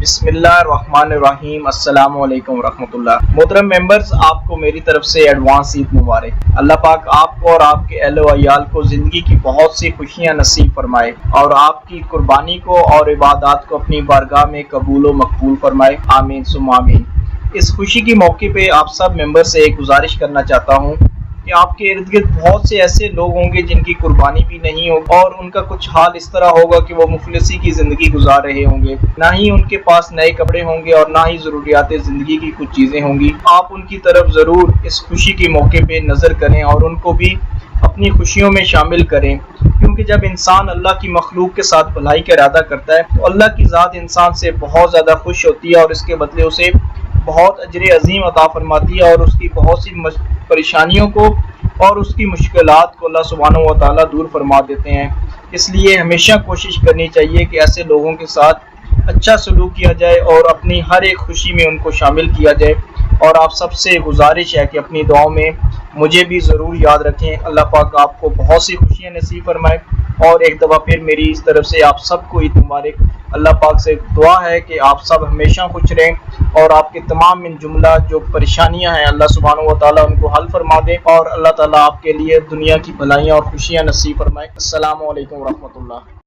بسم اللہ الرحمن الرحیم۔ السلام علیکم ورحمۃ اللہ۔ محترم ممبرز، آپ کو میری طرف سے ایڈوانس عید مبارک۔ اللہ پاک آپ کو اور آپ کے اہل و عیال کو زندگی کی بہت سی خوشیاں نصیب فرمائے اور آپ کی قربانی کو اور عبادات کو اپنی بارگاہ میں قبول و مقبول فرمائے، آمین ثم آمین۔ اس خوشی کے موقع پہ آپ سب ممبر سے ایک گزارش کرنا چاہتا ہوں کہ آپ کے ارد گرد بہت سے ایسے لوگ ہوں گے جن کی قربانی بھی نہیں ہوگی اور ان کا کچھ حال اس طرح ہوگا کہ وہ مفلسی کی زندگی گزار رہے ہوں گے، نہ ہی ان کے پاس نئے کپڑے ہوں گے اور نہ ہی ضروریات زندگی کی کچھ چیزیں ہوں گی۔ آپ ان کی طرف ضرور اس خوشی کے موقع پہ نظر کریں اور ان کو بھی اپنی خوشیوں میں شامل کریں، کیونکہ جب انسان اللہ کی مخلوق کے ساتھ بھلائی کا ارادہ کرتا ہے تو اللہ کی ذات انسان سے بہت زیادہ خوش ہوتی ہے اور اس کے بدلے اسے بہت اجر عظیم عطا فرماتی ہے اور اس کی بہت سی پریشانیوں کو اور اس کی مشکلات کو اللہ سبحانہ و تعالیٰ دور فرما دیتے ہیں۔ اس لیے ہمیشہ کوشش کرنی چاہیے کہ ایسے لوگوں کے ساتھ اچھا سلوک کیا جائے اور اپنی ہر ایک خوشی میں ان کو شامل کیا جائے، اور آپ سب سے گزارش ہے کہ اپنی دعاؤں میں مجھے بھی ضرور یاد رکھیں۔ اللہ پاک آپ کو بہت سی خوشیاں نصیب فرمائے، اور ایک دفعہ پھر میری اس طرف سے آپ سب کو عید مبارک۔ اللہ پاک سے دعا ہے کہ آپ سب ہمیشہ خوش رہیں اور آپ کے تمام من جملہ جو پریشانیاں ہیں اللہ سبحانہ و تعالیٰ ان کو حل فرما دے، اور اللہ تعالیٰ آپ کے لیے دنیا کی بھلائیاں اور خوشیاں نصیب فرمائے۔ السلام علیکم ورحمۃ اللہ۔